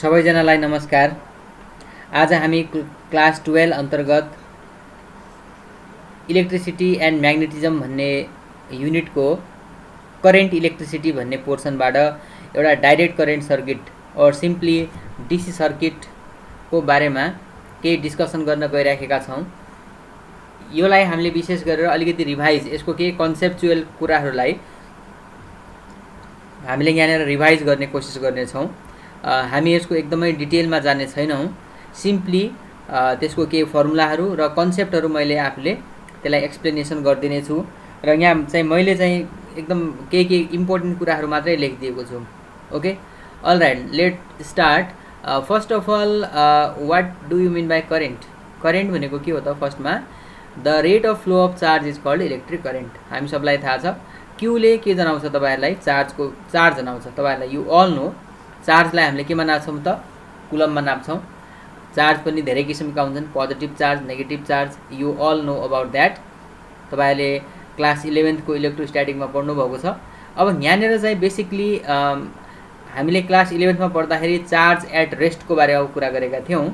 सबैजनालाई नमस्कार। आज हामी क्लास 12 अन्तर्गत इलेक्ट्रिसिटी एन्ड म्याग्नेटिजम भन्ने युनिटको करेन्ट इलेक्ट्रिसिटी भन्ने पोर्सनबाट एउटा डाइरेक्ट करेन्ट सर्किट और सिम्पली डीसी सर्किटको बारेमा केही डिस्कसन गर्न गइराखेका छौँ। योलाई हामीले विशेष गरेर अलिकति रिभाइज, यसको केही कन्सेप्चुअल कुराहरूलाई हामीले यहाँनिर रिभाइज गर्ने कोसिस गर्नेछौँ। हामी यसको एकदमै डिटेलमा जाने छैनौँ। सिम्पली त्यसको केही फर्मुलाहरू र कन्सेप्टहरू मैले आफूले त्यसलाई एक्सप्लेनेसन गरिदिने छु र यहाँ चाहिँ मैले चाहिँ एकदम केही इम्पोर्टेन्ट कुराहरू मात्रै लेखिदिएको छु। Okay, all right, let start. First of all, what do you mean by current? Current भनेको के हो त? फर्स्टमा the rate of flow of charge is called electric current. हामी सबलाई थाहा छ क्यूले के जनाउँछ तपाईहरुलाई? चार्ज जनाउँछ। तपाईहरुलाई यु अल नो चार्जलाई हामीले केमा नाप्छौँ त? कुलममा नाप्छौँ। चार्ज पनि धेरै किसिमका हुन्छन्, positive charge, negative charge, you all know about that. तपाईहरुले क्लास 11 को इलेक्ट्रोस्ट्याटिकमा पढ्नु भएको छ। अब यहाँनिर चाहिँ बेसिकली हामीले क्लास 11 मा पढ्दाखेरि चार्ज एट रेस्टको बारेमा कुरा गरेका थियौँ।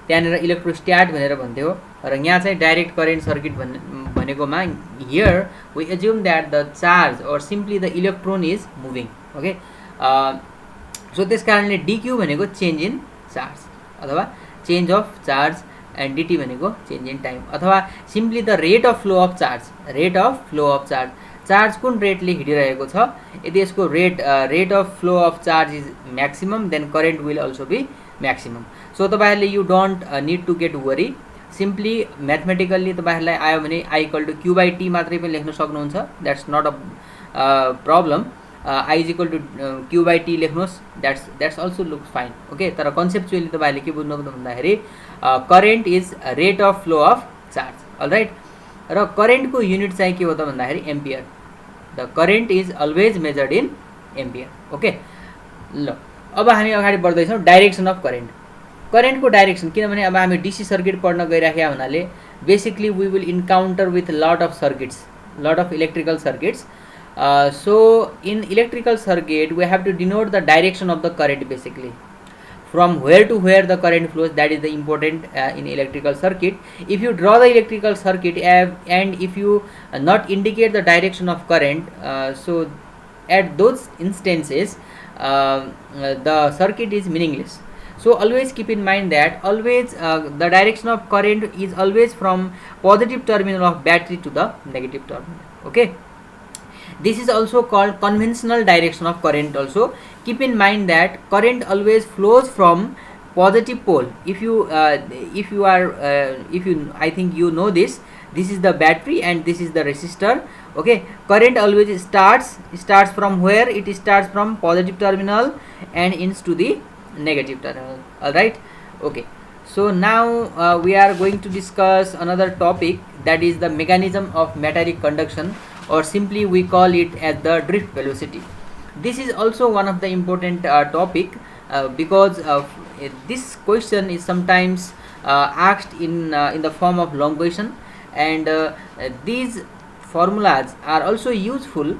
त्यहाँनिर इलेक्ट्रोस्ट्याट भनेर भन्थ्यो र यहाँ चाहिँ डाइरेक्ट करेन्ट सर्किट भनेकोमा here we assume that the charge or simply the electron is moving. Okay, so त्यस कारणले डिक्यू भनेको चेन्ज इन चार्ज अथवा change of charge and dt भनेको चेन्ज इन टाइम अथवा simply the rate of flow of charge. Rate of flow of charge, charge कुन रेटले हिँडिरहेको छ, यदि यसको rate of flow of charge is maximum then current will also be maximum. So तपाईहरुले you don't need to get worry. Simply mathematically तपाईहरुलाई आयो भने I equal to Q by T मात्रै पनि लेख्न सक्नुहुन्छ। That's not a problem. I is equal to Q by T लेख्नुहोस्, that's also looks fine. Okay, तर कन्सेप्चुअली तपाईँहरूले के बुझ्नु भन्दाखेरि current is rate of flow of charge. All right, र करेन्टको युनिट चाहिँ के हो त भन्दाखेरि ampere. The current is always measured in ampere. Okay, ल अब हामी अगाडि बढ्दैछौँ। Direction of current. करेन्टको डाइरेक्सन, किनभने अब हामी डीसी सर्किट पढ्न गइराखेका हुनाले basically we will encounter with lot of circuits, lot of electrical circuits. So in electrical circuit we have to denote the direction of the current, basically from where to where the current flows. That is the important in electrical circuit. If you draw the electrical circuit and if you not indicate the direction of current, so at those instances the circuit is meaningless. So always keep in mind that always the direction of current is always from positive terminal of battery to the negative terminal. Okay, this is also called conventional direction of current. Also keep in mind that current always flows from positive pole. If you I think you know this is the battery and this is the resistor. Okay, current always starts from where? It starts from positive terminal and ends to the negative terminal. All right, okay, so now we are going to discuss another topic, that is the mechanism of metallic conduction, or simply we call it as the drift velocity. This is also one of the important topic because this question is sometimes asked in the form of long question, and these formulas are also useful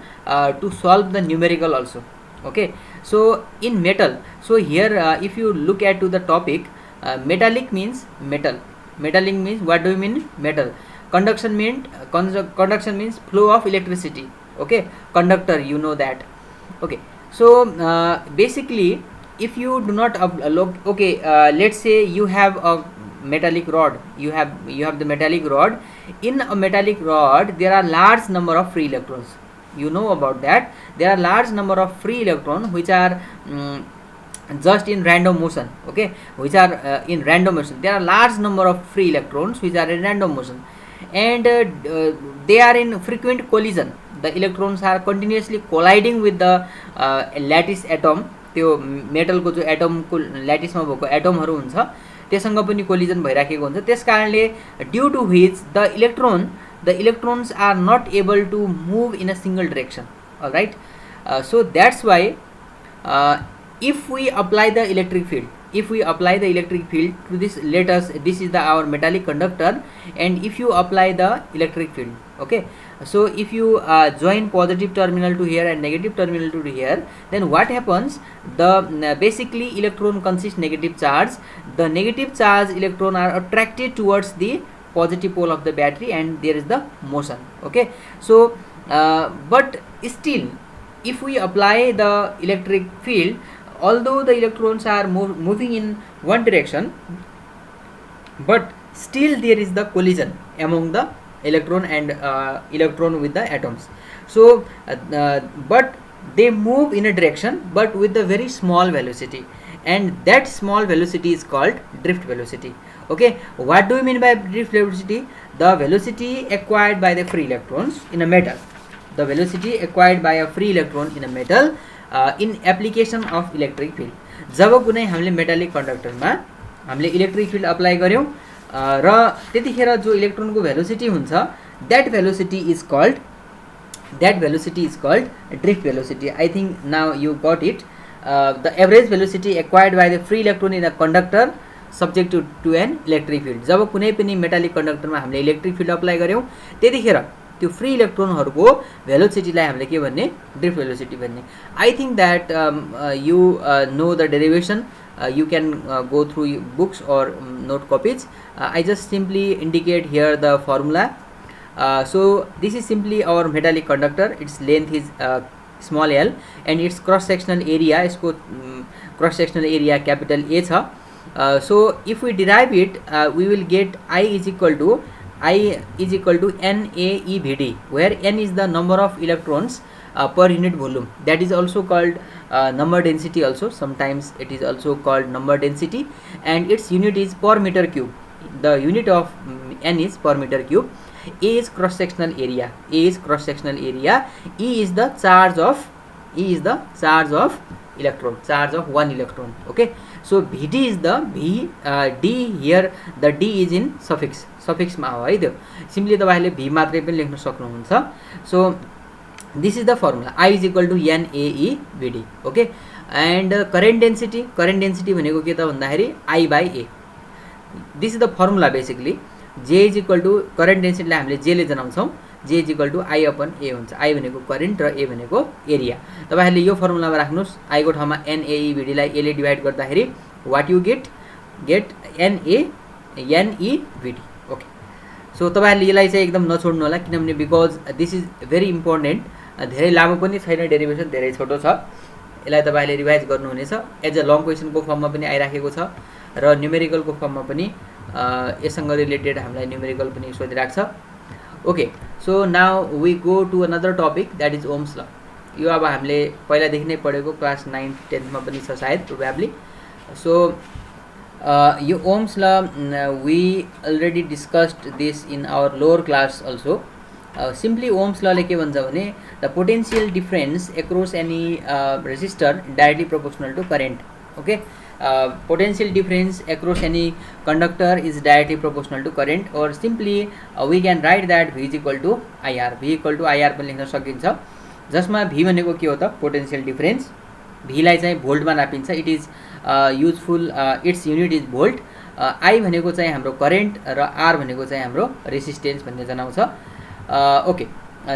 to solve the numerical also. Okay, so in metal, so here if you look at to the topic, metallic means metal. Metallic means, what do you mean? Metal. Conduction means flow of electricity. Okay, conductor, you know that. Okay, so basically if you do not okay, let's say you have a metallic rod. You have the metallic rod. In a metallic rod there are large number of free electrons. You know about that. There are large number of free electrons which are just in random motion. Okay, which are in random motion. There are large number of free electrons which are in random motion, and they are in frequent collision. The electrons are continuously colliding with the lattice atom. त्यो मेटलको जो एटमको ल्याटिसमा भएको एटमहरू हुन्छ त्यससँग पनि collision भइराखेको हुन्छ। त्यस कारणले due to which the electrons are not able to move in a single direction. All right, so that's why if we apply the electric field, if we apply the electric field to this, let us, this is the our metallic conductor, and if you apply the electric field, okay, so if you join positive terminal to here and negative terminal to here, then what happens, the basically electron consists negative charge, the negative charge electron are attracted towards the positive pole of the battery, and there is the motion, okay. So but still if we apply the electric field, although the electrons are moving in one direction, but still there is the collision among the electron and electron with the atoms. So but they move in a direction but with a very small velocity, and that small velocity is called drift velocity, okay. What do you mean by drift velocity? The velocity acquired by the free electrons in a metal, the velocity acquired by a free electron in a metal in application of electric field. जब कुनै हामीले metallic कन्डक्टरमा हामीले electric field apply गर्यौं र त्यतिखेर जो इलेक्ट्रोनको velocity हुन्छ, that velocity is called drift velocity. I think now you got it. The average velocity acquired by the free electron in a conductor subject to an electric field. जब कुनै पनि metallic कन्डक्टरमा हामीले electric field apply गर्यौं त्यतिखेर त्यो free इलेक्ट्रोनहरुको भेलोसिटीलाई हामीले के भन्ने, drift velocity भन्ने. I think that you know the derivation. You can go through books or note copies. I just simply indicate here the formula. So this is simply our metallic conductor. Its length is small l and its cross sectional area, इसको cross sectional area capital A छ. So if we derive it, we will get I is equal to NaEVD, where n is the number of electrons per unit volume. That is also called number density also. Sometimes it is also called number density, and its unit is per meter cube. The unit of n is per meter cube. A is cross sectional area. E is the charge of electron, charge of one electron, okay. So Vd is the D, here the D is in suffix मा हो है. त्यो simply तपाईहरुले V मात्रै पनि लेख्न सक्नुहुन्छ. So this is the formula. I is equal to NaEVD, okay. And current density भनेको के त भन्दाखेरि I by A. This is the formula basically. J is equal to current density लाई हामीले J ले जनाउँछौं. J is equal to I upon A हुन्छ. I भनेको current र A भनेको एरिया. तपाईहरुले यो फर्मुलामा राख्नुस्. I को ठाउँमा NaEVD लाई A ले डिवाइड गर्दाखेरि what you get NaEVD, okay. So तपाईहरुले यसलाई चाहिँ एकदम नछोड्नु होला, किनभने because this is very important. धेरै लामो पनि छैन, डेरिभेसन धेरै छोटो छ. यसलाई तपाईहरुले रिभाइज गर्नुहुनेछ. एज अ लङ क्वेशनको फर्ममा पनि आइराखेको छ र न्यूमेरिकलको फर्ममा पनि यससँग रिलेटेड हामीलाई न्यूमेरिकल पनि सोधिराख्छ. Okay, so now we go to another topic, that is Ohm's law. यो अब हामीले पहिलादेखि नै पढेको क्लास 9th 10th मा पनि छ सायद, probably. So यो Ohm's law, we already discussed this in our lower class also. Simply Ohm's law ले के भन्छ भने the potential difference across any resistor directly proportional to current, okay. Potential difference across any conductor is directly proportional to current, or simply we can write that V is equal to IR. V equal to IR पनि लेख्न सकिन्छ, जसमा V भनेको के हो त, potential difference. V लाई चाहिँ भोल्टमा नापिन्छ. It is useful, its unit is volt. I भनेको चाहिँ हाम्रो करेन्ट र R भनेको चाहिँ हाम्रो रेसिस्टेन्स भन्ने जनाउँछ. ओके,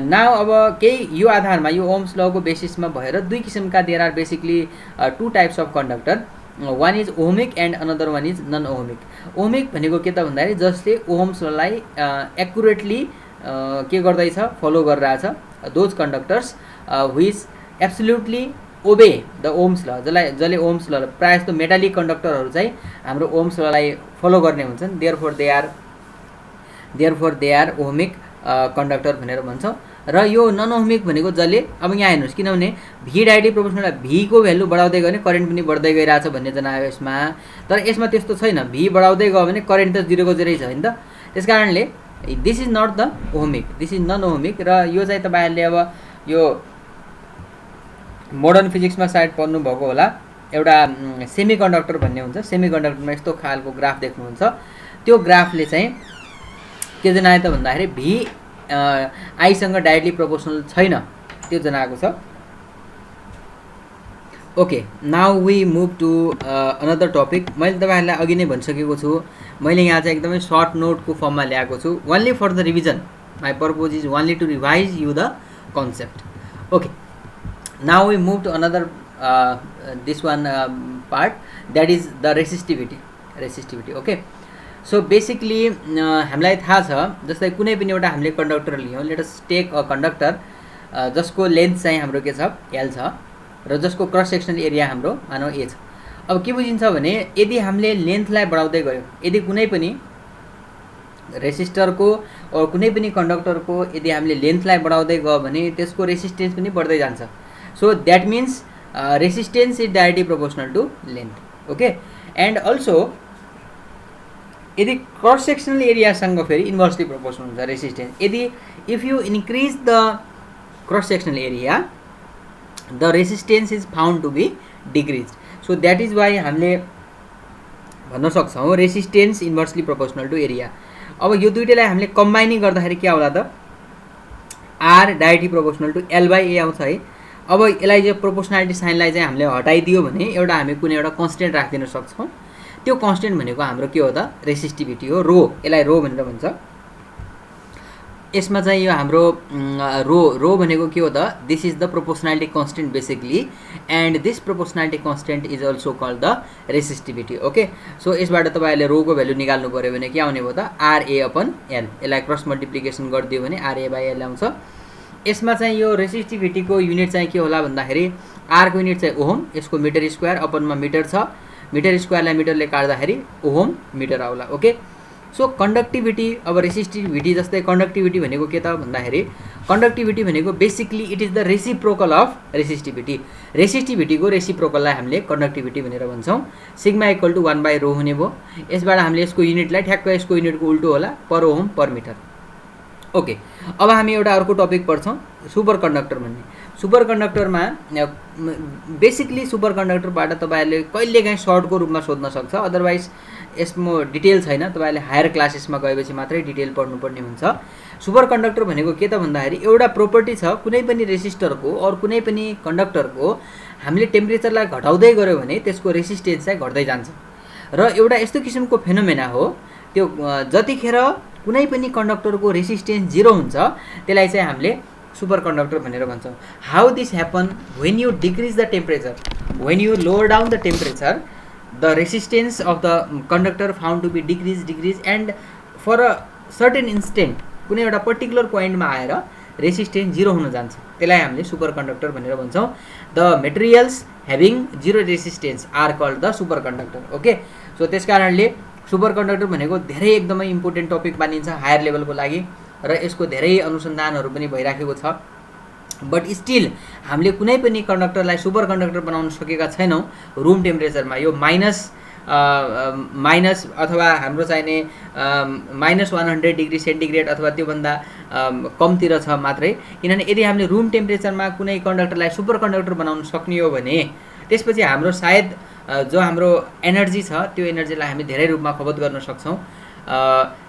नाउ अब केही यो आधारमा यो ओम्स लको बेसिसमा भएर दुई किसिमका there are basically two types of conductor. one is ohmic and another one is non ohmic. ohmic भनेको के त भन्दाखेरि जसले ओम्स ललाई एक्युरेटली के गर्दैछ, फलो गरिरहेछ. Those conductors which absolutely obey the Ohm's ल, जसले ओम्स ल, प्रायः जस्तो मेटालिक कन्डक्टरहरू चाहिँ हाम्रो ओम्स ललाई फलो गर्ने हुन्छन्. Therefore they are ohmic conductor भनेर भन्छौँ. र यो नन ओहमिक भनेको जसले, अब यहाँ हेर्नुहोस्, किनभने V डाइरेक्टली प्रोपोर्सनल, V को भ्यालु बढाउँदै गयो भने करेन्ट पनि बढ्दै गइरहेछ भन्ने जनायो यसमा. तर यसमा त्यस्तो छैन, V बढाउँदै गयो भने करेन्ट त 0 को 0 छ नि त. त्यसकारणले this is not the ohmic, this is non ohmic. र यो चाहिँ तपाईहरुले अब यो मोडर्न फिजिक्समा सायद पढ्नु भएको होला. एउटा सेमी कन्डक्टर भन्ने हुन्छ. सेमी कन्डक्टरमा यस्तो खालको ग्राफ देख्नुहुन्छ. त्यो ग्राफले चाहिँ के जनायो त भन्दाखेरि V I सँग डाइरेक्टली प्रोपोर्सनल छैन त्यो जनाएको छ. Okay, now we move to another topic. मैले तपाईँहरूलाई अघि नै भनिसकेको छु, मैले यहाँ चाहिँ एकदमै सर्ट नोटको फर्ममा ल्याएको छु, only for the revision. My purpose is only to revise you the concept. Okay, now we move to another this one part, that is the resistivity. Okay, so basically हामीलाई थाहा छ, जस्तै कुनै पनि एउटा हामीले कन्डक्टर लियौँ, let us take a conductor जसको लेन्थ चाहिँ हाम्रो के छ, एल छ, र जसको क्रस सेक्सनल एरिया हाम्रो मानौ ए छ। अब के बुझिन्छ भने यदि हामीले लेन्थलाई बढाउँदै गयौँ, यदि कुनै पनि रेसिस्टरको और कुनै पनि कन्डक्टरको यदि हामीले लेन्थलाई बढाउँदै गयो भने त्यसको रेसिस्टेन्स पनि बढ्दै जान्छ। So that means resistance is directly proportional to length. Okay, and also यदि क्रस सेक्सनल एरियासँग फेरि इन्भर्सली प्रोपोर्सनल हुन्छ रेसिस्टेन्स। यदि if you increase the cross sectional area the resistance is found to be decrease. So that is why हामीले भन्न सक्छौँ resistance inversely proportional to area. अब यो दुइटैलाई हामीले कम्बाइनिङ गर्दाखेरि के आउला त, R directly proportional to L by A आउँछ है। अब यसलाई चाहिँ प्रोपोर्सनालिटी साइनलाई चाहिँ हामीले हटाइदियो भने एउटा हामी कुनै एउटा कन्स्टेन्ट राखिदिन सक्छौँ। त्यो कन्स्टेन्ट भनेको हाम्रो के हो त, रेसिस्टिभिटी हो, रो। यसलाई रो भनेर भन्छ। यसमा चाहिँ यो हाम्रो रो भनेको के हो त, this is the proportionality constant basically, and this proportionality constant is also called the resistivity. Okay, so यसबाट तपाईँहरूले रोको भ्यालु निकाल्नु पऱ्यो भने के आउने भयो त, आरए अपन एल। यसलाई क्रस मल्टिप्लिकेसन गरिदियो भने आरए बाई एल आउँछ। यसमा चाहिँ यो रेसिस्टिभिटीको युनिट चाहिँ के होला भन्दाखेरि आरको युनिट चाहिँ ओहम, यसको मिटर स्क्वायर, अपनमा मिटर छ, मिटर स्क्वायरलाई मिटरले काट्दाखेरि ओहम मिटर आउला। ओके, सो कन्डक्टिभिटी, अब रेसिस्टिभिटी जस्तै कन्डक्टिभिटी भनेको के त भन्दाखेरि कन्डक्टिभिटी भनेको basically it is the reciprocal of resistivity. रेसिस्टिभिटीको रेसिप्रोकललाई हामीले कन्डक्टिभिटी भनेर भन्छौँ। Sigma equal to 1 by rho हुने भयो। यसबाट हामीले यसको युनिटलाई ठ्याक्क यसको युनिटको उल्टो होला, पर ओहम पर मिटर। ओके, अब हामी एउटा अर्को टपिक पढ्छौँ, सुपर कन्डक्टर भन्ने। सुपर कन्डक्टरमा बेसिकली सुपर कन्डक्टरबाट तपाईँहरूले कहिलेकाहीँ सर्टको रूपमा सोध्न सक्छ, अदरवाइज यसमा डिटेल छैन, तपाईँहरूले हायर क्लासेसमा गएपछि मात्रै डिटेल पढ्नुपर्ने हुन्छ। सुपर कन्डक्टर भनेको के त भन्दाखेरि एउटा प्रोपर्टी छ कुनै पनि रेसिस्टरको और कुनै पनि कन्डक्टरको, हामीले टेम्परेचरलाई घटाउँदै गऱ्यो भने त्यसको रेसिस्टेन्स चाहिँ घट्दै जान्छ। र एउटा यस्तो किसिमको फेनोमेना हो, त्यो जतिखेर कुनै पनि कन्डक्टरको रेसिस्टेन्स 0 हुन्छ त्यसलाई चाहिँ हामीले सुपर कन्डक्टर भनेर भन्छौँ। How this happen, when you decrease the temperature, when you lower down the temperature the resistance of the conductor found to be decrease and for a certain instant, कुनै एउटा particular पोइन्टमा आएर resistance 0 हुन जान्छ, त्यसलाई हामीले सुपर कन्डक्टर भनेर भन्छौँ। The materials having 0 resistance are called the super conductor. Okay, so त्यस कारणले सुपर कन्डक्टर भनेको धेरै एकदमै इम्पोर्टेन्ट टपिक मानिन्छ हायर लेभलको लागि, र यसको धेरै अनुसन्धानहरू पनि भइराखेको छ। बट स्टिल हामीले कुनै पनि कन्डक्टरलाई सुपर कन्डक्टर बनाउन सकेका छैनौँ रुम टेम्परेचरमा। यो माइनस अथवा हाम्रो चाहिने -100 डिग्री सेन्टिग्रेड अथवा त्योभन्दा कमतिर छ मात्रै। किनभने यदि हामीले रुम टेम्परेचरमा कुनै कन्डक्टरलाई सुपर कन्डक्टर बनाउन सक्ने हो भने त्यसपछि हाम्रो सायद जो हाम्रो एनर्जी छ त्यो एनर्जीलाई हामी धेरै रूपमा खपत गर्न सक्छौँ।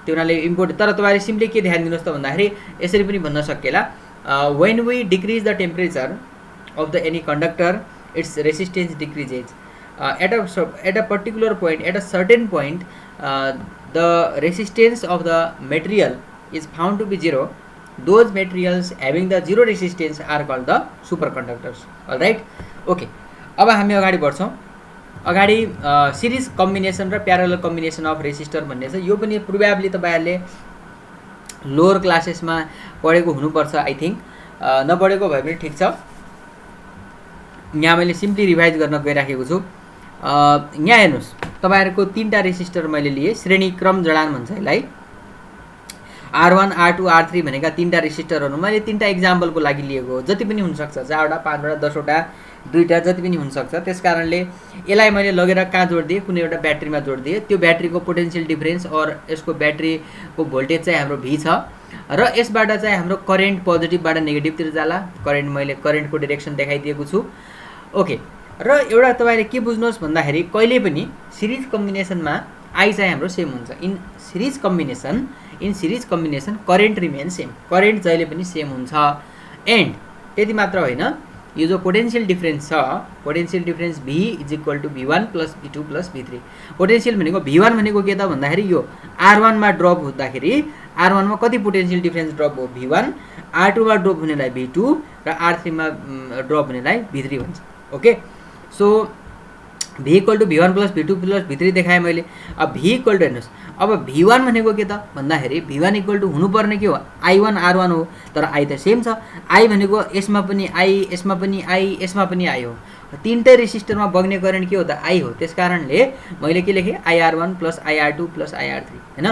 त्यो हुनाले इम्पोर्टेन्ट। तर तपाईँले सिम्पली के ध्यान दिनुहोस् त भन्दाखेरि यसरी पनि भन्न सकिएला, when we decrease the temperature of the any conductor, its resistance decreases at a particular point, at a certain point the resistance of the material is found to be 0. Those materials having the 0 resistance are called the superconductors. All right, okay, अब हामी अगाडि बढ्छौँ। अगाडि series combination र parallel combination of resistor भन्ने छ। यो पनि प्रोबेबली तपाईँहरूले लोअर क्लासेसमा पढेको हुनुपर्छ आई थिङ्क, नपढेको भए पनि ठिक छ। यहाँ मैले सिम्पली रिभाइज गर्न गइराखेको छु। यहाँ हेर्नुहोस्, तपाईँहरूको 3टा रेसिस्टर मैले लिएँ, श्रेणी क्रम जडान भन्छ यसलाई। R1, R2, R3 भनेका 3टा रेसिस्टरहरू मैले 3टा इक्जाम्पलको लागि लिएको हो। जति पनि हुनसक्छ, 4वटा, 5वटा, 10वटा, 2टा, जति पनि हुनसक्छ। त्यस कारणले यसलाई मैले लगेर कहाँ जोडिदिएँ, कुनै एउटा ब्याट्रीमा जोडिदिएँ। त्यो ब्याट्रीको पोटेन्सियल डिफरेन्स और यसको ब्याट्रीको भोल्टेज चाहिँ हाम्रो V छ, र यसबाट चाहिँ हाम्रो करेन्ट पोजिटिभबाट नेगेटिभतिर जाला। करेन्ट मैले करेन्टको डिरेक्सन देखाइदिएको छु। ओके, र एउटा तपाईँले के बुझ्नुहोस् भन्दाखेरि कहिले पनि सिरिज कम्बिनेसनमा आई चाहिँ हाम्रो सेम हुन्छ। In series combination current remain same, current जहिले पनि सेम हुन्छ। एन्ड त्यति मात्र होइन, यो जो पोटेन्शियल डिफरेन्स छ, potential difference V is equal to V1 plus V2 plus V3। Potential भनेको V1 भनेको के त भन्दाखेरि यो R1 मा ड्रप हुँदाखेरि R1 मा कति पोटेन्शियल डिफरेन्स ड्रप हो V1, R2 मा ड्रप हुनेलाई V2 र R3 मा ड्रप हुनेलाई V3 भन्छ। Okay, so V equal to V1 plus V2 plus V3 देखाएँ मैले। अब V इक्वल टु हेर्नुहोस्, अब V1 भनेको के त भन्दाखेरि V1 इक्वल टु हुनुपर्ने के हो I1 R1 हो, तर I त सेम छ। I भनेको यसमा पनि I, यसमा पनि I, यसमा पनि I हो, तीनटै रेसिस्टरमा बग्ने करेन्ट के हो त I हो। त्यसकारणले मैले के लेखेँ IR1 plus IR2 plus IR3 हैन।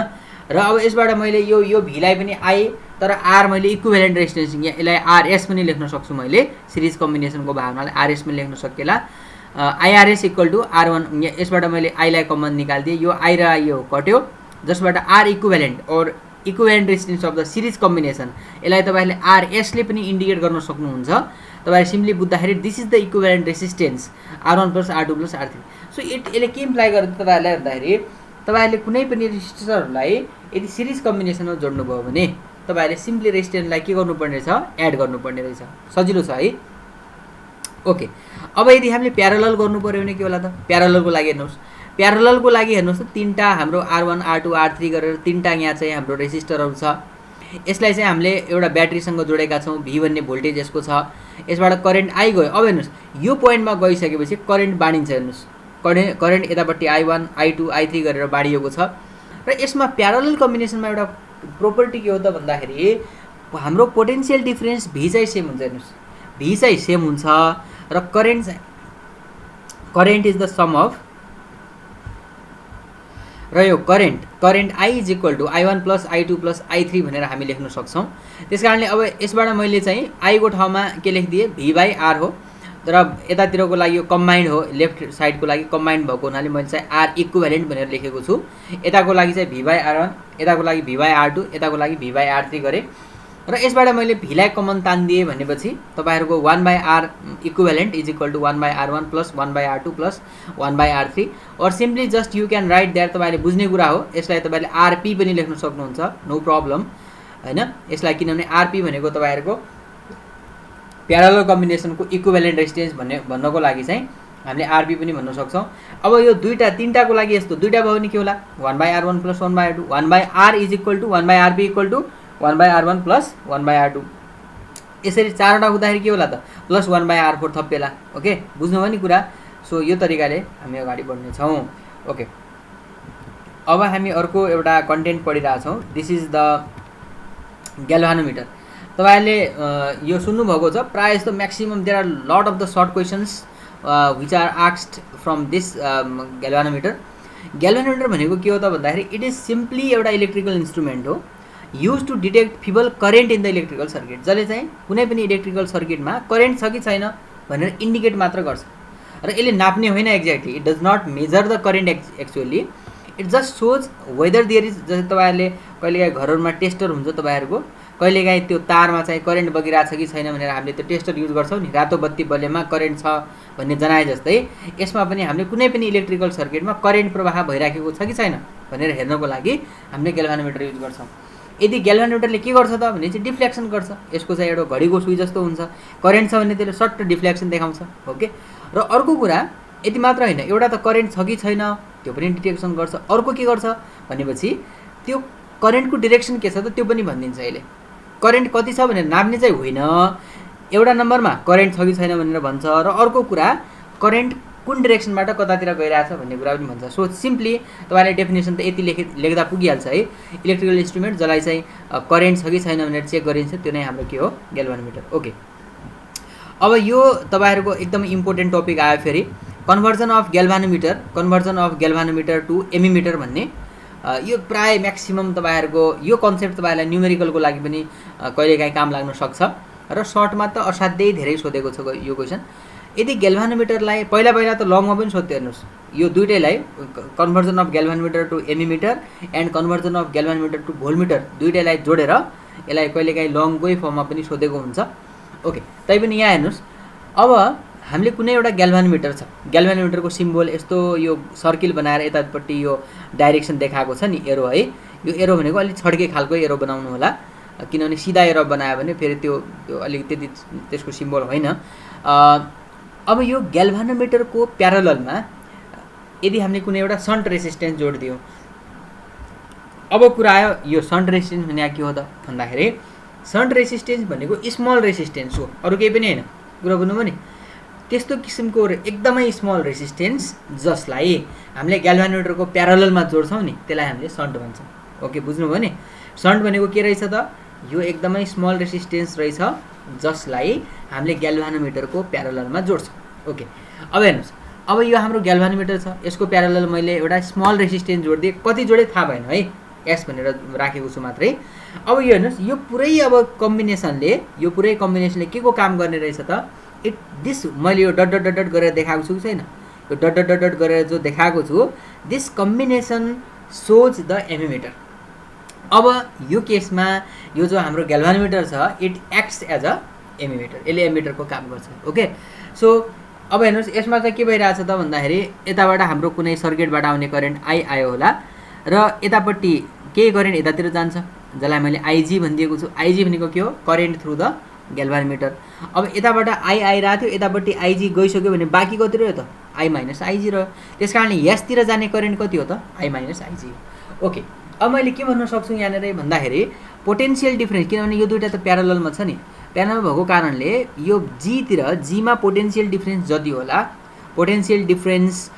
र अब यसबाट मैले यो V लाई पनि I तर R मैले इक्विभ्यालेन्ट रेजिस्टेन्स यहाँ यसलाई RS पनि लेख्न सक्छु मैले, सिरिज कम्बिनेसनको भावनाले RS पनि लेख्न सकेला। IRS इक्वल टु R1, यसबाट मैले I लाई कमन निकालिदिएँ, यो I र I यो कट्यो, जसबाट R इक्विभ्यालेन्ट और equivalent resistance of the series combination, यसलाई तपाईँले RS ले पनि इन्डिकेट गर्न सक्नुहुन्छ। तपाईँले सिम्पली बुझ्दाखेरि this is the equivalent resistance R1 plus R2 plus R3। So यसले के इम्प्लाई गर्छ तपाईँहरूलाई भन्दाखेरि तपाईँहरूले कुनै पनि रेजिस्टरहरूलाई यदि सिरिज कम्बिनेसनमा जोड्नुभयो भने तपाईँहरूले सिम्पली रेजिस्टेन्सलाई के गर्नुपर्ने छ, एड गर्नुपर्ने रहेछ। सजिलो छ है। ओके, अब यदि हामीले प्यारलल गर्नु पर्यो भने के होला त, प्यारललको लागि हेर्नुहोस्, प्यारललको लागि हेर्नुहोस् त तीनटा हाम्रो R1 R2 R3 गरेर तीनटा यहाँ चाहिँ हाम्रो रेजिस्टरहरू छ। यसलाई चाहिँ हामीले एउटा ब्याट्रीसँग जोडेका छौँ, V भन्ने भोल्टेज यसको छ, यसबाट करेन्ट I गयो। अब हेर्नुहोस् यो पोइन्टमा गइसकेपछि करेन्ट बाँडिन्छ। हेर्नुहोस् करेन्ट यतापट्टि I1 I2 I3 गरेर बाँडिएको छ। र यसमा प्यारलल कम्बिनेसनमा एउटा प्रोपर्टी के हो त भन्दाखेरि हाम्रो पोटेन्शियल डिफरेन्स V चाहिँ सेम हुन्छ। हेर्नुहोस् V चाहिँ सेम हुन्छ र current is the sum of, र यो current I is equal to I1 plus I2 plus I3 भनेर हामी लेख्न सक्छौँ। त्यसकारणले अब यसबाट मैले चाहिँ I को ठाउँमा के लेखिदिएँ V बाई R हो, तर यतातिरको लागि यो कम्बाइन्ड हो, लेफ्ट साइडको लागि कम्बाइन्ड भएको हुनाले मैले चाहिँ R इक्विभ्यालेन्ट भनेर लेखेको छु। यताको लागि चाहिँ V बाई R1, यताको लागि V बाई R2, यताको लागि V बाई R3 गरेँ। र यसबाट मैले V लाई कमन तानिदिएँ भनेपछि तपाईँहरूको 1 by R equivalent is equal to 1 by R1 plus 1 by R2 plus 1 by R3, और simply just you can write that, तपाईँले बुझ्ने कुरा हो। यसलाई तपाईँले RP पनि लेख्न सक्नुहुन्छ, नो प्रब्लम हैन। यसलाई किनभने RP भनेको तपाईँहरूको प्यारलल कम्बिनेसनको इक्विभ्यालेन्ट रेजिस्टेन्स भन्नको लागि चाहिँ हामीले RP पनि भन्न सक्छौँ। अब यो तीनटाको लागि यस्तो दुईटा भयो भने के होला, 1 by R1 plus 1 by R2, 1 by R is equal to 1 by RP equal to 1 by R1 plus 1 by R2। यसरी चारवटा हुँदाखेरि के होला त, प्लस 1 बाई R4 थपेला। ओके, बुझ्नुभयो नि कुरा। सो यो तरिकाले हामी अगाडि बढ्नेछौँ। ओके, अब हामी अर्को एउटा कन्टेन्ट पढिरहेछौँ। This is the galvanometer. तपाईँहरूले यो सुन्नुभएको छ प्रायः जस्तो maximum there are lot of the short questions which are asked from this galvanometer. Galvanometer भनेको के हो त भन्दाखेरि इट इज सिम्पली एउटा इलेक्ट्रिकल इन्स्ट्रुमेन्ट हो use to detect feeble current in the electrical circuit, जसले चाहिँ कुनै पनि इलेक्ट्रिकल सर्किटमा करेन्ट छ कि छैन भनेर इन्डिकेट मात्र गर्छ। र यसले नाप्ने होइन exactly, it does not measure the current actually, it just shows whether there is. जस्तै तपाईँहरूले कहिलेकाहीँ घरहरूमा टेस्टर हुन्छ तपाईँहरूको, कहिलेकाहीँ त्यो तारमा चाहिँ करेन्ट बगिरहेको छ कि छैन भनेर हामीले त्यो टेस्टर युज गर्छौँ नि, रातो बत्ती बलेमा करेन्ट छ भन्ने जनाए जस्तै यसमा पनि हामीले कुनै पनि इलेक्ट्रिकल सर्किटमा करेन्ट प्रवाह भइराखेको छ कि छैन भनेर हेर्नको लागि हामीले ग्याल्भानोमिटर युज गर्छौँ। यदि ग्याल्भानोमिटरले के गर्छ त भने चाहिँ डिफ्लेक्सन गर्छ। यसको चाहिँ एउटा घडीको सुई जस्तो हुन्छ, करेन्ट छ भने त्यसले सट्ट डिफ्लेक्सन देखाउँछ। ओके, र अर्को कुरा यति मात्र होइन, एउटा त करेन्ट छ कि छैन त्यो पनि डिटेक्सन गर्छ, अर्को के गर्छ भनेपछि त्यो करेन्टको डिरेक्सन के छ त त्यो पनि भनिदिन्छ। यसले करेन्ट कति छ भनेर नाप्ने चाहिँ होइन, एउटा नम्बरमा करेन्ट छ कि छैन भनेर भन्छ, र अर्को कुरा करेन्ट कुन डिरेक्सनबाट कतातिर गइरहेछ भन्ने कुरा पनि भन्छ। सो सिम्पली तपाईँले डेफिनेसन त यति लेख्दा पुगिहाल्छ है। इलेक्ट्रिकल इन्स्ट्रुमेन्ट जसलाई चाहिँ करेन्ट छ कि छैन भनेर चेक गरिन्छ, त्यो नै हाम्रो के हो, ग्याल्भानोमिटर। ओके, अब यो तपाईँहरूको एकदम इम्पोर्टेन्ट टपिक आयो फेरि, कन्भर्जन अफ ग्याल्भानोमिटर टु एमिमिटर भन्ने। यो प्राय म्याक्सिमम तपाईँहरूको यो कन्सेप्ट तपाईँहरूलाई न्युमेरिकलको लागि पनि कहिलेकाहीँ काम लाग्न सक्छ, र सर्टमा त असाध्यै धेरै सोधेको छ यो क्वेसन। यदि ग्याल्भानोमिटरलाई पहिला त लङमा पनि सोध्थ्यो। हेर्नुहोस् यो दुइटैलाई conversion of galvanometer to ammeter and conversion of galvanometer to voltmeter दुइटैलाई जोडेर यसलाई कहिलेकाहीँ लङकै फर्ममा पनि सोधेको हुन्छ। ओके, तैपनि यहाँ हेर्नुहोस्, अब हामीले कुनै एउटा ग्याल्भानोमिटर छ, ग्याल्भानोमिटरको सिम्बल यस्तो यो सर्किल बनाएर यतापट्टि यो डाइरेक्सन देखाएको छ नि एरो है। यो एरो भनेको अलिक छड्के खालको एरो बनाउनु होला, किनभने सिधा एरो बनायो भने फेरि त्यो अलिक त्यति त्यसको सिम्बल होइन। अब यो ग्याल्भानोमिटरको प्यारललमा यदि हामीले कुनै एउटा सन्ट रेसिस्टेन्स जोडिदियौँ, अब कुरा आयो यो सन्ट रेसिस्टेन्स भने के हो त भन्दाखेरि सन्ट रेसिस्टेन्स भनेको स्मल रेसिस्टेन्स हो, अरू केही पनि होइन। कुरा बुझ्नुभयो नि? त्यस्तो किसिमको एकदमै स्मल रेसिस्टेन्स जसलाई हामीले ग्याल्भानोमिटरको प्यारललमा जोड्छौँ नि त्यसलाई हामीले सन्ट भन्छौँ। ओके, बुझ्नुभयो नि? सन्ट भनेको के रहेछ त? यो एकदमै स्मल रेसिस्टेन्स रहेछ जसलाई हामीले ग्याल्भानोमिटरको प्यारललमा जोड्छौँ। ओके, अब हेर्नुहोस्, अब यो हाम्रो ग्याल्भानोमिटर छ, यसको प्यारलल मैले एउटा स्मल रेसिस्टेन्स जोडिदिएँ, कति जोडेँ थाहा भएन है, एस भनेर राखेको छु मात्रै। अब यो हेर्नुहोस्, यो पुरै अब यो पुरै कम्बिनेसनले के को काम गर्ने रहेछ त? मैले यो डट डट डट डट गरेर देखाएको छु कि छैन? यो डट डट डट डट गरेर जो देखाएको छु, दिस कम्बिनेसन सोज द एमिमिटर। अब यो केसमा यो जो हाम्रो ग्याल्भानोमिटर छ, इट एक्ट्स एज अ एमिमिटर, यसले एमिमिटरको काम गर्छ। ओके, सो अब हेर्नुहोस्, यसमा चाहिँ के भइरहेछ त भन्दाखेरि यताबाट हाम्रो कुनै सर्किटबाट आउने करेन्ट आई आयो होला र यतापट्टि केही करेन्ट यतातिर जान्छ, जसलाई मैले आइजी भनिदिएको छु। आइजी भनेको के हो? Current through the galvanometer. अब यताबाट आई आइरहेको थियो, यतापट्टि आइजी गइसक्यो भने बाँकी कति रह्यो त? आई माइनस आइजी रह्यो। त्यस कारणले यसतिर जाने करेन्ट कति हो त? आई माइनस आइजी हो। ओके, अब मैले के भन्न सक्छु यहाँनिर भन्दाखेरि पोटेन्सियल डिफ्रेन्स, किनभने यो दुईवटा त प्यारललमा छ नि, प्यारलल भएको कारणले यो जीमा पोटेन्सियल डिफ्रेन्स जति होला, potential difference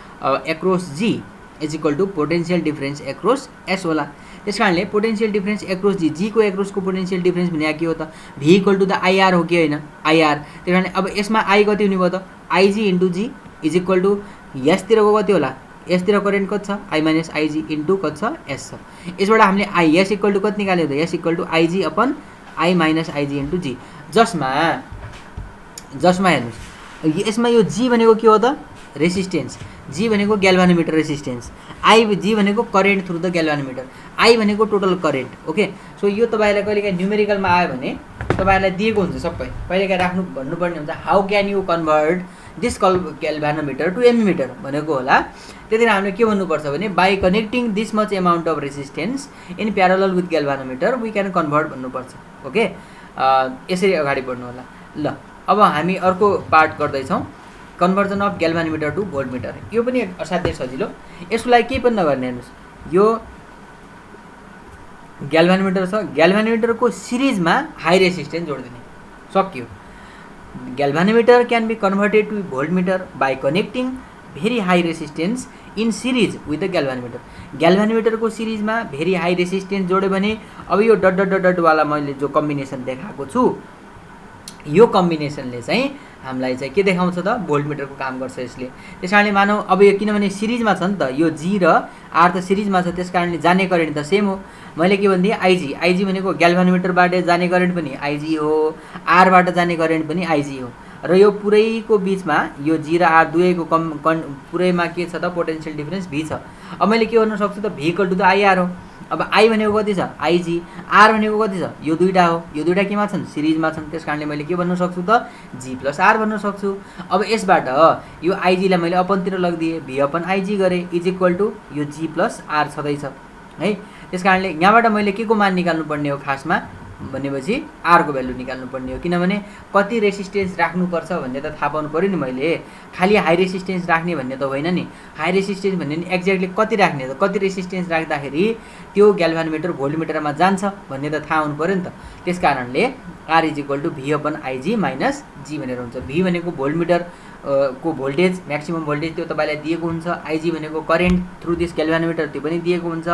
across G is equal to potential difference across S होला। त्यस कारणले पोटेन्सियल डिफ्रेन्स एक्रॉस जी को एक्रॉसको पोटेन्सियल डिफ्रेन्स भने के हो त? भी इक्वल टू द आइआर हो कि होइन? आइआर। त्यस कारणले अब यसमा आई कति हुने भयो त? I g into G is equal to यसतिरको कति होला? यसतिर करेन्ट कति छ? आई माइनस आइजी इन्टु कति छ? एस छ। यसबाट हामीले आई एस इक्वल टू कति निकाल्यो त? S equal to I g upon I minus I g into G. जसमा हेर्नुहोस्, यसमा यो जी भनेको के हो त? रेसिस्टेन्स। जी भनेको ग्याल्भानोमिटर रेसिस्टेन्स, जी भनेको करेन्ट थ्रु द ग्याल्भानोमिटर, आई भनेको टोटल करेन्ट। ओके, सो यो तपाईँलाई कहिलेकाहीँ न्युमेरिकलमा आयो भने तपाईँलाई दिएको हुन्छ सबै, कहिलेकाहीँ भन्नुपर्ने हुन्छ how can you convert this galvanometer to ammeter भनेको होला। त्यतिखेर हामीले के भन्नुपर्छ भने by connecting this much amount of resistance in parallel with galvanometer we can convert भन्नुपर्छ। ओके, यसरी अगाडि बढ्नु होला। ल, अब हामी अर्को पार्ट गर्दैछौँ, कन्भर्जन अफ ग्याल्भानोमिटर टु भोल्टमिटर। यो पनि असाध्यै सजिलो, यसको लागि केही पनि नगर्ने। हेर्नुहोस्, यो ग्याल्भानोमिटर छ, ग्याल्भानोमिटरको सिरिजमा हाई रेसिस्टेन्स जोडिदिने, सक्यो। Galvanometer can be converted to voltmeter by connecting very high resistance in series with the galvanometer. ग्याल्भानोमिटरको सिरिजमा भेरी हाई रेसिस्टेन्स जोड्यो भने अब यो डट डट डट डटवाला मैले जो कम्बिनेसन देखाएको छु, यो कम्बिनेसनले चाहिँ हामीलाई चाहिँ के देखाउँछ त? भोल्टमिटरको काम गर्छ यसले। त्यस कारणले मानौ अब यो किनभने सिरिजमा छ नि त, यो जी र आर त सिरिजमा छ, त्यस कारणले जाने करेन्ट त सेम हो। मैले के भनिदिएँ? आइजी। आइजी भनेको ग्याल्भानोमिटरबाट जाने करेन्ट पनि आइजी हो, आरबाट जाने करेन्ट पनि आइजी हो, र यो पुरैको बिचमा यो जी र आर दुवैको पुरैमा के छ त? पोटेन्सियल डिफ्रेन्स भी छ। अब मैले के गर्न सक्छु त? भी इक्वल टु द आइआर हो। अब आई भनेको कति छ? आइजी। आर भनेको कति छ? यो दुईवटा हो, यो दुईवटा केमा छन्? सिरिजमा छन्। त्यस कारणले मैले के भन्न सक्छु त? जी प्लस आर भन्न सक्छु। अब यसबाट यो आइजीलाई मैले अपनतिर लगिदिएँ, भी अपन आइजी गरेँ इज इक्वल टू यो जी प्लस आर छँदैछ है। त्यस कारणले यहाँबाट मैले के को मान निकाल्नुपर्ने हो खासमा भनेपछि आरको भ्यालु निकाल्नुपर्ने हो, किनभने कति रेसिस्टेन्स राख्नुपर्छ भन्ने त थाहा पाउनु पऱ्यो नि। मैले खालि हाई रेसिस्टेन्स राख्ने भन्ने त होइन नि, हाई रेसिस्टेन्स भन्ने नि एक्ज्याक्टली कति राख्ने त? कति रेसिस्टेन्स राख्दाखेरि त्यो ग्याल्भानोमिटर भोल्टमिटरमा जान्छ भन्ने त थाहा हुनु पऱ्यो नि त। त्यस कारणले R is equal to V upon I g minus G भनेर हुन्छ। भी भनेको भोल्टमिटर को भोल्टेज, म्याक्सिमम भोल्टेज त्यो तपाईँलाई दिएको हुन्छ। आइजी भनेको करेन्ट थ्रु दिस ग्याल्भानोमिटर, त्यो पनि दिएको हुन्छ।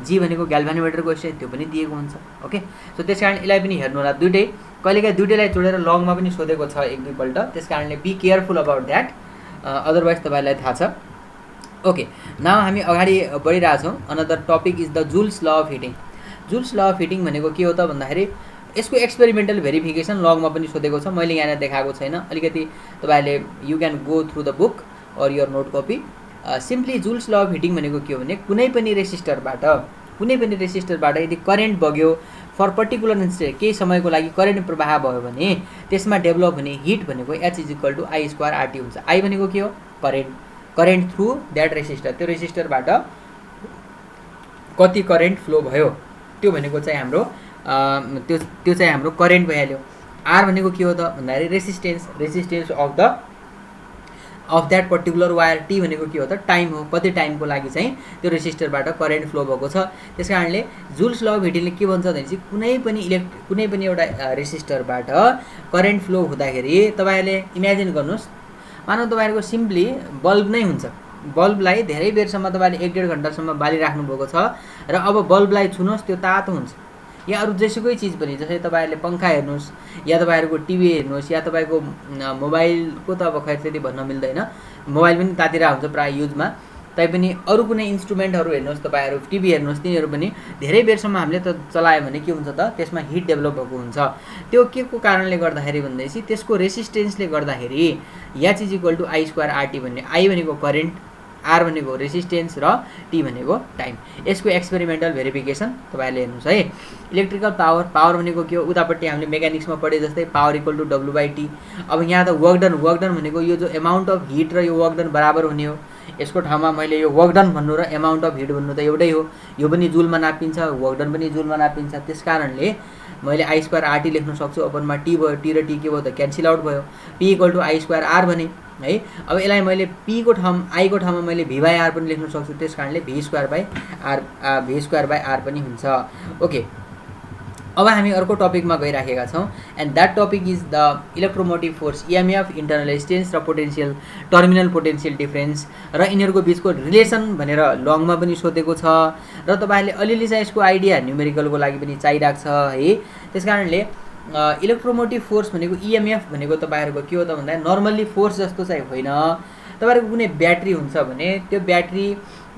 जी भनेको ग्याल्भानोमिटरको स्ट्रेन्थ, त्यो पनि दिएको हुन्छ। ओके, सो त्यस कारण यसलाई पनि हेर्नु होला दुइटै, कहिलेकाहीँ दुइटैलाई जोडेर लङमा पनि सोधेको छ एक दुईपल्ट। त्यस कारणले be careful about that, otherwise तपाईँलाई थाहा छ। ओके, नाउ हामी अगाडि बढिरहेछौँ। Another topic is the Joule's law of heating. Joule's law of heating भनेको के हो त भन्दाखेरि यसको एक्सपेरिमेन्टल भेरिफिकेसन लगमा पनि सोधेको छ, मैले यहाँ देखाएको छैन। अलिकति तपाईँहरूले you can go through the book or your note copy. Simply Joule's law of heating भनेको के हो भने कुनै पनि रेसिस्टरबाट यदि करेन्ट बग्यो फर पर्टिकुलर इन्स्टेन्ट, केही समयको लागि करेन्ट प्रवाह भयो भने त्यसमा डेभलप हुने हिट भनेको H is equal to I square RT हुन्छ। आई भनेको के हो? करेन्ट थ्रु द्याट रेसिस्टर, त्यो रेसिस्टरबाट कति करेन्ट फ्लो भयो त्यो भनेको चाहिँ हाम्रो त्यो चाहिँ हाम्रो करेन्ट भइहाल्यो। आर भनेको के हो त भन्दाखेरि resistance of that particular wire, T भनेको के हो त टाइम हो, कति टाइमको लागि चाहिँ त्यो रेसिस्टरबाट करेन्ट फ्लो भएको छ। त्यस कारणले जुल्स ल अफ हिटिङले के भन्छ भनेपछि कुनै पनि एउटा रेसिस्टरबाट करेन्ट फ्लो हुँदाखेरि तपाईँहरूले इमेजिन गर्नुहोस्, मानौ तपाईँहरूको सिम्पली बल्ब नै हुन्छ, बल्बलाई धेरै बेरसम्म तपाईँले 1-1.5 घन्टासम्म बालिराख्नु भएको छ र अब बल्बलाई छुनुहोस् त्यो तातो हुन्छ, या अरू जेसुकै चिज पनि, जस्तै तपाईँहरूले पङ्खा हेर्नुहोस् या तपाईँहरूको टिभी हेर्नुहोस् या तपाईँको मोबाइलको त अब खै त्यति भन्न मिल्दैन, मोबाइल पनि तातिरा हुन्छ प्रायः युजमा, तैपनि अरू कुनै इन्स्ट्रुमेन्टहरू हेर्नुहोस्, तपाईँहरू टिभी हेर्नुहोस्, तिनीहरू पनि धेरै बेरसम्म हामीले त चलायो भने के हुन्छ त त्यसमा हिट डेभलप भएको हुन्छ। त्यो के को कारणले गर्दाखेरि भन्दैछि त्यसको रेसिस्टेन्सले गर्दाखेरि या is equal to I square RT भन्ने, आई भनेको करेन्ट, आर भनेको रेसिस्टेन्स र टी भनेको टाइम। यसको एक्सपेरिमेन्टल भेरिफिकेसन तपाईँहरूले हेर्नुहोस् है। इलेक्ट्रिकल पावर भनेको के हो, उतापट्टि हामीले मेकानिक्समा पढे जस्तै power equal to W by T. अब यहाँ त वर्क डन भनेको यो जो एमाउन्ट अफ हिट र यो वर्क डन बराबर हुने हो, यसको ठाउँमा मैले यो वर्क डन भन्नु र एमाउन्ट अफ हिट भन्नु त एउटै हो, यो पनि जुलमा नापिन्छ, वर्क डन पनि जुलमा नापिन्छ, त्यस कारणले मैले आई स्क्वायर आरटी लेख्न सक्छु, अपनमा टी भयो, टी र टी के भयो त क्यान्सल आउट भयो, P equal to I square R भने है। अब यसलाई मैले आई को ठाउँमा मैले भी बाई आर पनि लेख्न सक्छु, त्यस कारणले भी स्क्वायर बाई आर पनि हुन्छ। ओके, अब हामी अर्को टपिकमा गइराखेका छौँ and that topic is the electromotive force, EMF, internal resistance र पोटेन्सियल, टर्मिनल पोटेन्सियल डिफरेन्स र यिनीहरूको बिचको रिलेसन भनेर लङमा पनि सोधेको छ र तपाईँहरूले अलिअलि चाहिँ यसको आइडिया न्युमेरिकलको लागि पनि चाहिरहेको छ है। त्यस कारणले इलेक्ट्रोमोटिभ फोर्स भनेको इएमएफ भनेको तपाईँहरूको के हो त भन्दा नर्मल्ली फोर्स जस्तो चाहिँ होइन, तपाईँहरूको कुनै ब्याट्री हुन्छ भने त्यो ब्याट्री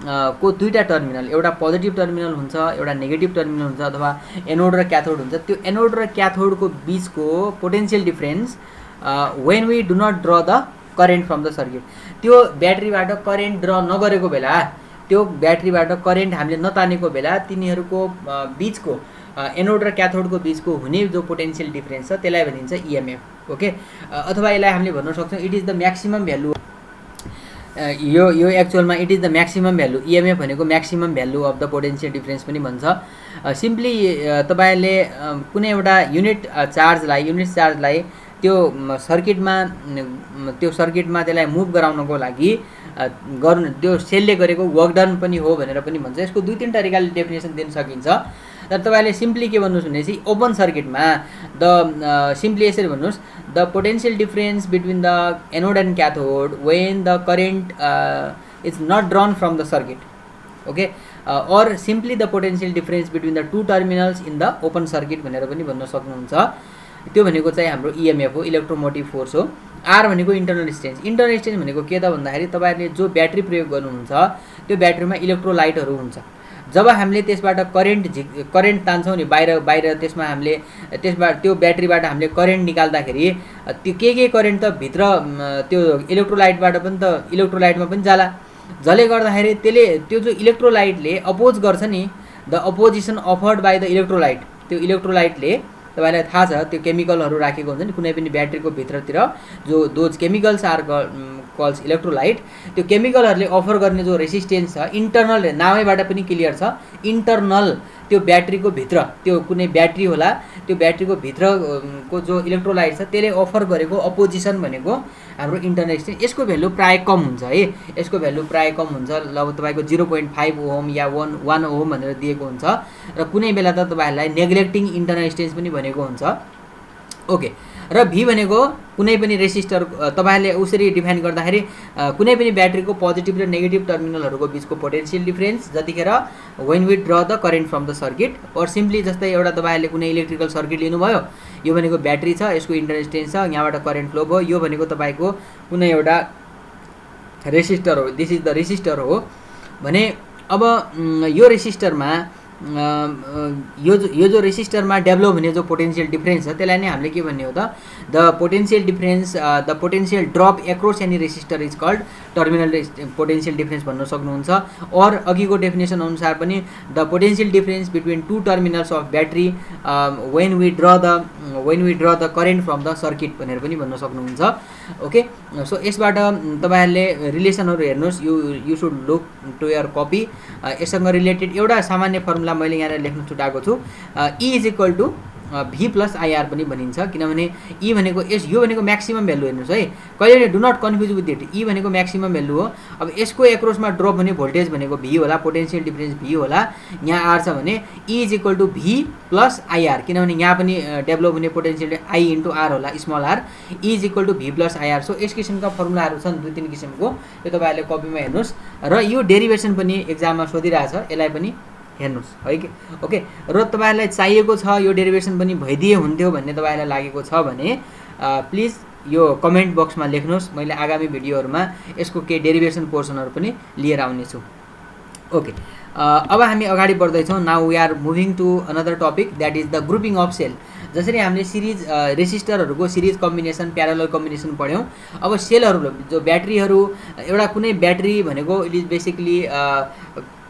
को दुईटा टर्मिनल, एउटा पोजिटिभ टर्मिनल हुन्छ, एउटा नेगेटिभ टर्मिनल हुन्छ, अथवा एनोड र क्याथोड हुन्छ, त्यो एनोड र क्याथोडको बिचको potential difference when we do not draw the current from the circuit, त्यो ब्याट्रीबाट करेन्ट ड्र नगरेको बेला, त्यो ब्याट्रीबाट करेन्ट हामीले नतानेको बेला तिनीहरूको बिचको एनोड र क्याथोडको बिचको हुने जो पोटेन्सियल डिफरेन्स छ त्यसलाई भनिन्छ इएमएफ। ओके, अथवा यसलाई हामीले भन्न सक्छौँ it is the maximum value, यो एक्चुअलमा it is the maximum value, EMF भनेको maximum value of the potential difference पनि भन्छ। सिम्पली तपाईँहरूले कुनै एउटा युनिट चार्जलाई त्यो सर्किटमा त्यसलाई मुभ गराउनको लागि त्यो सेलले गरेको वर्क डन पनि हो भनेर पनि भन्छ। यसको 2-3 तरिकाले डेफिनेसन दिन सकिन्छ, तर तपाईँले सिम्पली के भन्नुहोस् भनेपछि ओपन सर्किटमा सिम्पली यसरी भन्नुहोस्, the potential difference between the anode and cathode when the current is not drawn from the circuit. Okay, or simply the potential difference between the two terminals in the open circuit भनेर पनि भन्न सक्नुहुन्छ। त्यो भनेको चाहिँ हाम्रो EMF हो, इलेक्ट्रोमोटिभ force हो। आर भनेको इन्टरनल रेजिस्टेन्स भनेको के त भन्दाखेरि तपाईँहरूले जो ब्याट्री प्रयोग गर्नुहुन्छ त्यो ब्याट्रीमा इलेक्ट्रोलाइटहरू हुन्छ, जब हामीले त्यसबाट करेन्ट तान्छौँ नि बाहिर त्यसमा हामीले त्यो ब्याट्रीबाट हामीले करेन्ट निकाल्दाखेरि त्यो के करेन्ट त भित्र त्यो इलेक्ट्रोलाइटमा पनि जाला, जसले गर्दाखेरि त्यो जो इलेक्ट्रोलाइटले अपोज गर्छ नि, the opposition afford by the electrolyte, त्यो इलेक्ट्रोलाइटले तपाईँलाई थाहा छ त्यो केमिकलहरू राखेको हुन्छ नि कुनै पनि ब्याट्रीको भित्रतिर, जो those chemicals are calls electrolyte, त्यो केमिकलहरूले अफर गर्ने जो रेसिस्टेन्स छ इन्टरनल, नामैबाट पनि क्लियर छ, इन्टरनल त्यो ब्याट्रीको भित्र, त्यो कुनै ब्याट्री होला त्यो ब्याट्रीको भित्रको जो इलेक्ट्रोलाइट छ त्यसले अफर गरेको अपोजिसन भनेको हाम्रो इन्टरनल रेजिस्टेन्स। यसको भ्यालु प्राय कम हुन्छ है, यसको भ्यालु प्राय कम हुन्छ, लगभग तपाईँको 0.5 ओम या 1 ओम भनेर दिएको हुन्छ र कुनै बेला त तपाईँहरूलाई नेग्लेक्टिङ इन्टरनल रेजिस्टेन्स पनि भनेको हुन्छ। ओके, र भी भनेको कुनै पनि रेसिस्टर, तपाईँहरूले उसरी डिफाइन गर्दाखेरि कुनै पनि ब्याट्रीको पोजिटिभ र नेगेटिभ टर्मिनलहरूको बिचको पोटेन्सियल डिफरेन्स जतिखेर when we draw the current from the circuit, और सिम्पली जस्तै एउटा तपाईँहरूले कुनै इलेक्ट्रिकल सर्किट लिनुभयो, यो भनेको ब्याट्री छ, यसको इन्टरनल रेजिस्टेन्स छ, यहाँबाट करेन्ट फ्लो भयो, यो भनेको तपाईँको कुनै एउटा रेसिस्टर हो, दिस इज द रेसिस्टर हो भने अब यो रेसिस्टरमा यो जो रेसिस्टरमा डेभलप हुने जो पोटेन्सियल डिफरेन्स छ त्यसलाई नै हामीले के भन्ने हो त the potential drop across any resistor is called terminal potential difference भन्न सक्नुहुन्छ। और अघिको डेफिनेसन अनुसार पनि the potential difference between two terminals of battery when we draw the current from the circuit भनेर पनि भन्न सक्नुहुन्छ। ओके, सो यसबाट तपाईँहरूले रिलेसनहरू हेर्नुहोस्, you should look to your copy. यससँग रिलेटेड एउटा सामान्य फर्मुला मैले यहाँ लेख्न छुटाएको छु, E is equal to V plus IR पनि भनिन्छ, किनभने ई भनेको यो भनेको म्याक्सिमम भ्यालु हेर्नुहोस् है, कहिले do not confuse with it. E भनेको म्याक्सिमम भ्यालु हो। अब यसको एक्रोसमा ड्रप हुने भोल्टेज भनेको भी होला, पोटेन्सियल डिफरेन्स भी होला। यहाँ आर छ भने E is equal to V plus IR, किनभने यहाँ पनि डेभलप हुने पोटेन्सियल आई इन्टु आर होला, small R. E is equal to V plus IR. So यस किसिमका फर्मुलाहरू छन् 2-3 किसिमको, यो तपाईँहरूले कपीमा हेर्नुहोस्। र यो डेरिभेसन पनि एक्जाममा सोधिरहेछ, यसलाई पनि हेर्नुहोस् है कि। ओके, र तपाईँहरूलाई चाहिएको छ यो डेरिभेसन पनि भइदिए हुन्थ्यो भन्ने तपाईँहरूलाई लागेको छ भने प्लिज यो कमेन्ट बक्समा लेख्नुहोस्। मैले आगामी भिडियोहरूमा यसको केही डेरिभेसन पोर्सनहरू पनि लिएर आउनेछु। ओके, अब हामी अगाडि बढ्दैछौँ। Now we are moving to another topic, that is the grouping of cell. जसरी हामीले सिरिज रेसिस्टरहरूको सिरिज कम्बिनेसन, प्यारलल कम्बिनेसन पढ्यौँ। अब सेलहरू जो ब्याट्रीहरू, एउटा कुनै ब्याट्री भनेको it is basically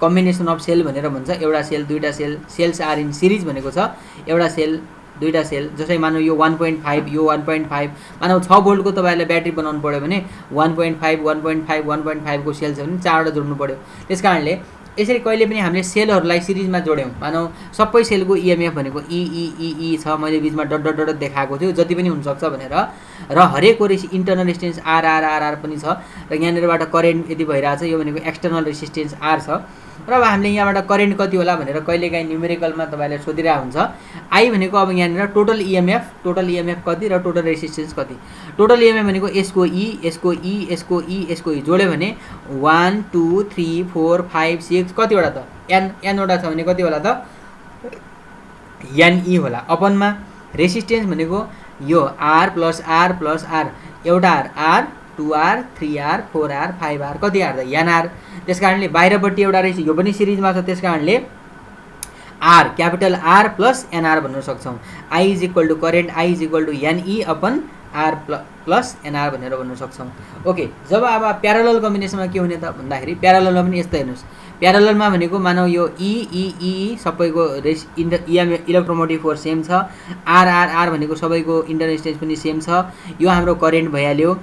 combination of cell भनेर भन्छ। एउटा सेल, दुईवटा cell, cells are in series भनेको छ। एउटा सेल, दुईवटा सेल, जसै मानौँ यो 1.5, यो 1.5, मानौँ 6 भोल्टको तपाईँहरूले ब्याट्री बनाउनु पऱ्यो भने 1.5, 1.5, 1.5 को सेल छ भने 4वटा जोड्नु पऱ्यो। त्यस कारणले यसरी कहिले पनि हामीले सेलहरूलाई सिरिजमा जोड्यौँ, मानौँ सबै सेलको इएमएफ भनेको ई छ, मैले बिचमा डट डट डट देखाएको थियो, जति पनि हुनसक्छ भनेर। र हरेकको internal resistance R R R R पनि छ। र यहाँनिरबाट करेन्ट यति भइरहेछ, यो भनेको एक्सटर्नल रेसिस्टेन्स आर छ। र अब हामीले यहाँबाट करेन्ट कति होला भनेर कहिलेकाहीँ न्युमेरिकलमा तपाईँले सोधिरहेको हुन्छ। आई भनेको अब यहाँनिर टोटल इएमएफ कति र टोटल रेसिस्टेन्स कति। टोटल इएमएफ भनेको यसको ई जोड्यो भने 1 2 3 4 5 6 कतिवटा त एनवटा छ भने कति होला त एनई होला। अपनमा रेसिस्टेन्स भनेको यो आर प्लस आर, एउटा are 2R 3R 4R 5R कति आर त एनआर। त्यस कारणले बाहिरपट्टि एउटा रहेछ, यो पनि सिरिजमा छ। त्यस कारणले R, capital R plus NR भन्न सक्छौँ। I is equal to current, I is equal to NE upon R plus NR भनेर भन्न सक्छौँ। ओके, जब अब प्यारलल कम्बिनेसनमा के हुने त भन्दाखेरि प्यारललमा पनि यस्तो हेर्नुहोस्। प्यारललमा भनेको मानौँ यो ई सबैको इलेक्ट्रोमोटिभ फोर्स सेम छ। आर भनेको सबैको इन्टरनल रेजिस्टेन्स पनि सेम छ। यो हाम्रो करेन्ट भइहाल्यो,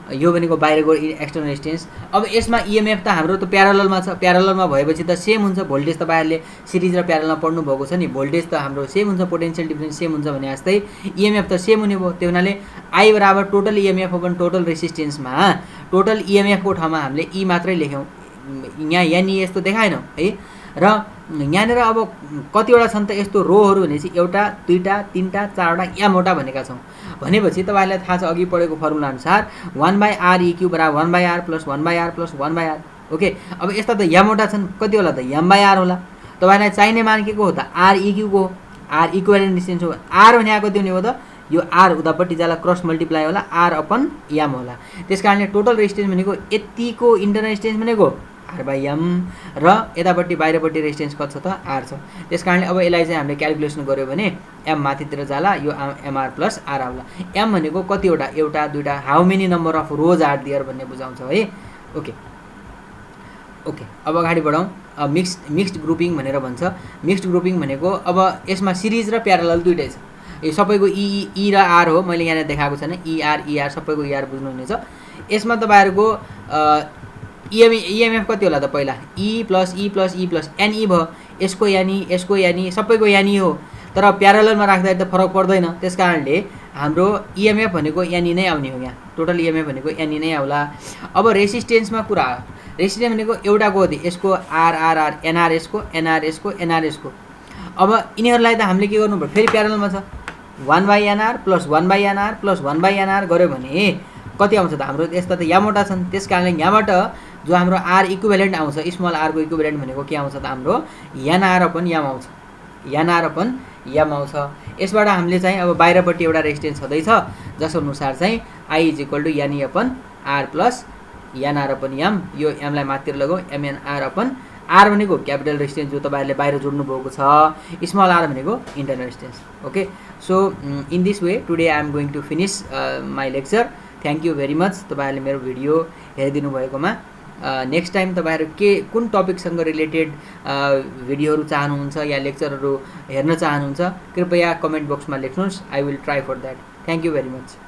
यो भनेको बाहिरको एक्सटर्नल रेजिस्टेन्स। अब यसमा इएमएफ त हाम्रो त प्यारललमा छ। प्यारललमा भएपछि त सेम हुन्छ। भोल्टेज तपाईँहरूले सिरिज र प्यारललमा पढ्नु भएको छ नि, भोल्टेज त हाम्रो सेम हुन्छ, पोटेन्सियल डिफरेन्स सेम हुन्छ भने जस्तै इएमएफ त सेम हुने भयो। त्यो हुनाले आई बराबर टोटल इएमएफ अपन टोटल रेसिस्टेन्समा टोटल इएमएफको ठाउँमा हामीले ई मात्रै लेख्यौँ। यहाँ एनई यस्तो देखाएनौँ है। र यहाँनिर अब कतिवटा छन् त यस्तो रोहरू भनेपछि 1 2 3 4वटा एमवटा भनेका छौँ। भनेपछि तपाईँलाई थाहा छ अघि पढेको फर्मुला अनुसार 1/r EQ बराबर 1/r plus 1/r plus 1/r। Okay, अब यस्ता त एमवटा छन्, कति होला त m/r होला। तपाईँलाई चाहिने मान के को हो त आर EQ को, आर इक्विभ्यालेन्ट डिस्टेन्स हो। आर भने कति हुने हो त यो आर उतापट्टि जाला क्रस मल्टिप्लाई होला, आर अपन एम होला। त्यस कारणले टोटल रेजिस्टेन्स भनेको यतिको इन्टरनल रेजिस्टेन्स भनेको r/m र यतापट्टि बाहिरपट्टि रेजिस्टेन्स कति छ त r छ। त्यस कारणले अब यसलाई चाहिँ हामीले क्याल्कुलेसन गर्यो भने m माथितिर जाला, यो mr प्लस r आउला। m भनेको कतिवटा, 1 2 how many number of rows are there भन्ने बुझाउँछ है। ओके, अब अगाडि बढौँ। मिक्स्ड ग्रुपिङ भनेर भन्छ। मिक्स्ड ग्रुपिङ भनेको अब यसमा सिरिज र प्यारलल दुइटै छ। यो सबैको ई र आर हो, मैले यहाँ देखाएको छैन। ER सबैको ER बुझ्नुहुनेछ। यसमा तपाईँहरूको इएमएफ कति होला त पहिला ई प्लस एनई भयो। यसको यानी सबैको यानी हो। तर प्यारललमा राख्दाखेरि त फरक पर्दैन। त्यस कारणले हाम्रो इएमएफ भनेको यानी नै आउने हो। यहाँ टोटल इएमएफ भनेको यानी नै आउला। अब रेसिस्टेन्समा कुरा, रेसिस्टेन्स भनेको एउटाको हो यसको आर एनआर यसको। अब यिनीहरूलाई त हामीले के गर्नु पर्यो, फेरि प्यारललमा छ 1/nr plus 1/nr plus 1/nr गऱ्यो भने कति आउँछ त हाम्रो, यस्ता त यहाँवटा छन्। त्यस कारणले यहाँबाट जो हाम्रो आर इक्विभ्यालेन्ट आउँछ, स्मल आर को इक्विभ्यालेन्ट भनेको के आउँछ त हाम्रो एनआर अपन एम आउँछ। यसबाट हामीले चाहिँ अब बाहिरपट्टि एउटा रेजिस्टेन्स छँदैछ, जस अनुसार चाहिँ I is equal to NE upon R plus NR upon M. यो एमलाई माथितिर लगाऊ, एमएनआर अपन आर भनेको क्यापिटल रेजिस्टेन्स जो तपाईँहरूले बाहिर जोड्नु भएको छ, स्मल आर भनेको internal resistance. Okay, so in this way today I am going to finish my lecture. Thank you very much तपाईँहरूले मेरो भिडियो हेरिदिनु भएकोमा। नेक्स्ट टाइम तपाईँहरू कुन टपिकसँग रिलेटेड भिडियोहरू चाहनुहुन्छ या लेक्चरहरू हेर्न चाहनुहुन्छ कृपया कमेन्ट बक्समा लेख्नुहोस्। I will try for that. Thank you very much.